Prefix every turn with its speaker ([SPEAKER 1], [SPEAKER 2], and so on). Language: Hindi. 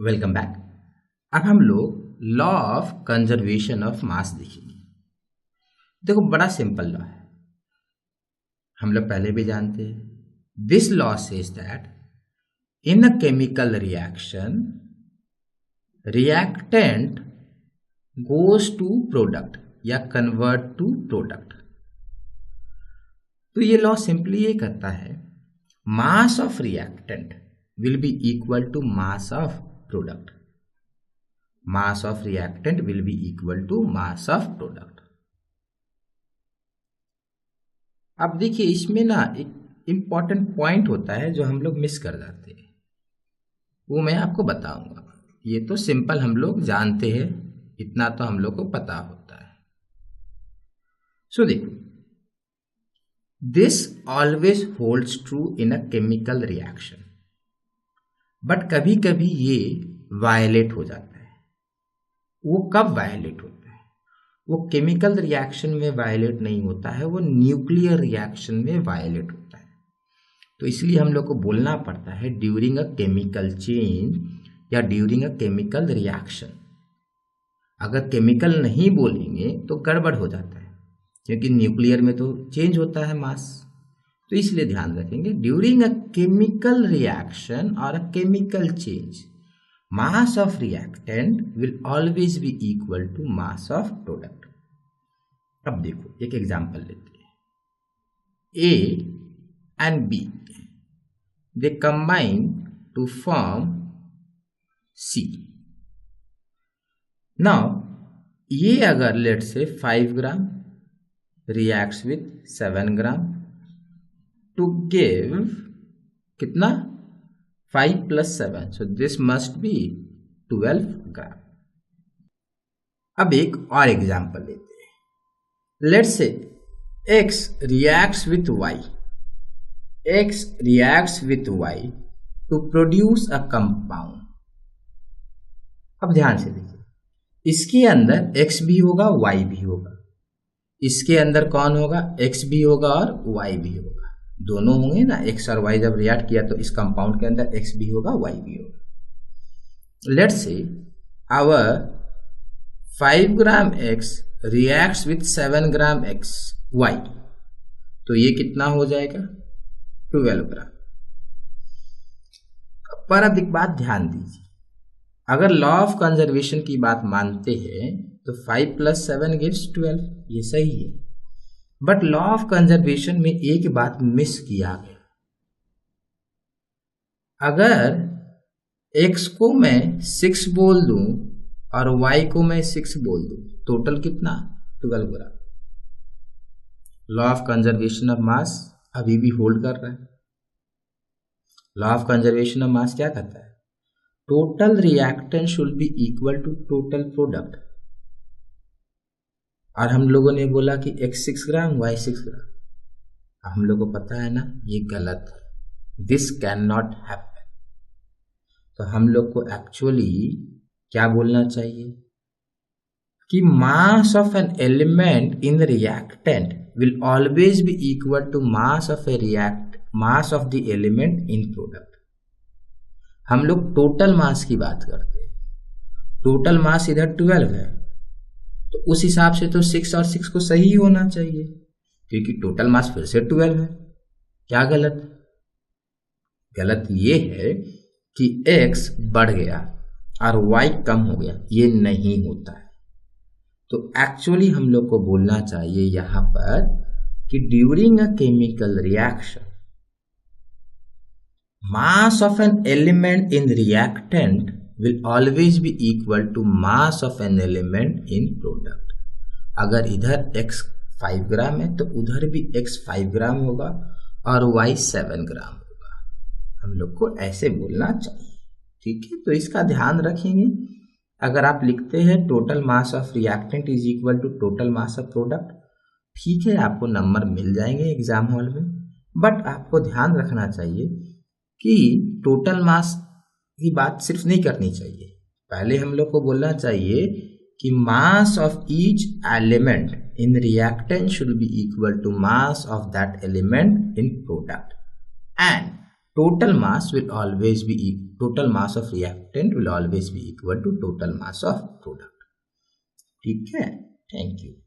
[SPEAKER 1] Welcome back. अब हम लोग लॉ ऑफ कंजर्वेशन ऑफ मास देखेंगे। देखो बड़ा सिंपल लॉ है, हम लोग पहले भी जानते हैं। This law says that in a chemical reaction reactant goes to product या कन्वर्ट टू प्रोडक्ट। तो ये लॉ सिंपली ये कहता है mass of reactant will be equal to mass of product. Mass of reactant will be equal to mass of product. अब देखिए इसमें ना एक इंपॉर्टेंट पॉइंट होता है जो हम लोग मिस कर जाते हैं, वो मैं आपको बताऊंगा। ये तो सिंपल हम लोग जानते हैं, इतना तो हम लोग को पता होता है। सो देखो, this always holds true in a chemical reaction, but कभी कभी ये वायलेट हो जाता है। वो कब वायलेट होता है? वो केमिकल रिएक्शन में वायलेट नहीं होता है, वो न्यूक्लियर रिएक्शन में वायलेट होता है। तो इसलिए हम लोग को बोलना पड़ता है ड्यूरिंग अ केमिकल चेंज या ड्यूरिंग अ केमिकल रिएक्शन। अगर केमिकल नहीं बोलेंगे तो गड़बड़ हो जाता है, क्योंकि न्यूक्लियर में तो चेंज होता है मास। तो इसलिए ध्यान रखेंगे ड्यूरिंग अ केमिकल रिएक्शन और a chemical change mass of reactant will always be equal to mass of product. अब देखो एक एग्जांपल लेते हैं। A and B they combine to form C। Now ये अगर लेट से 5 ग्राम reacts with 7 gram to give कितना 5 plus 7, so this must be 12 ग्राम। अब एक और एग्जांपल लेते हैं। Let's say X reacts with Y, X reacts with Y to produce a compound। अब ध्यान से देखिए, इसके अंदर X भी होगा Y भी होगा, इसके अंदर कौन होगा? X भी होगा और Y भी होगा, दोनों होंगे ना। X और Y जब रिएक्ट किया तो इस कंपाउंड के अंदर X भी होगा Y भी होगा। Let's say our 5 gram X reacts with 7 gram Y, तो ये कितना हो जाएगा? 12 ग्राम। पर अब एक बात ध्यान दीजिए, अगर लॉ ऑफ कंजर्वेशन की बात मानते हैं तो 5 plus 7 gives 12, ये सही है। बट लॉ ऑफ कंजर्वेशन में एक बात मिस किया गया। अगर x को मैं 6 बोल दूं और y को मैं 6 बोल दूं, टोटल कितना? 12 gram. Law of conservation of mass अभी भी होल्ड कर रहा है। Law of conservation of mass क्या कहता है? Total reactant should be equal to total product. और हम लोगों ने बोला कि x 6 ग्राम y 6 ग्राम। हम लोग को पता है ना ये गलत है, दिस कैन नॉट हैपन। तो हम लोग को एक्चुअली क्या बोलना चाहिए कि mass of an element in the reactant will always be equal to mass of the element in product. हम लोग टोटल मास की बात करते हैं, टोटल मास इधर 12 है, तो उस हिसाब से तो 6 और 6 को सही होना चाहिए, क्योंकि टोटल मास फिर से 12 है। क्या गलत? गलत ये है कि x बढ़ गया और y कम हो गया, ये नहीं होता है। तो एक्चुअली हम लोग को बोलना चाहिए यहां पर कि during a chemical reaction mass of an element in reactant will always be equal to mass of an element in product। अगर इधर x 5 ग्राम है तो उधर भी x 5 ग्राम होगा और y 7 ग्राम होगा। हम लोग को ऐसे बोलना चाहिए, ठीक है? तो इसका ध्यान रखेंगे। अगर आप लिखते हैं total mass of reactant is equal to total mass of product, ठीक है, आपको नंबर मिल जाएंगे एग्जाम हॉल में। बट आपको ध्यान रखना चाहिए कि टोटल मास की बात सिर्फ नहीं करनी चाहिए, पहले हम लोग को बोलना चाहिए कि mass of each element in reactant should be equal to mass of that element in product. And total mass will always be total mass of reactant will always be equal to total mass of product. ठीक है, थैंक यू।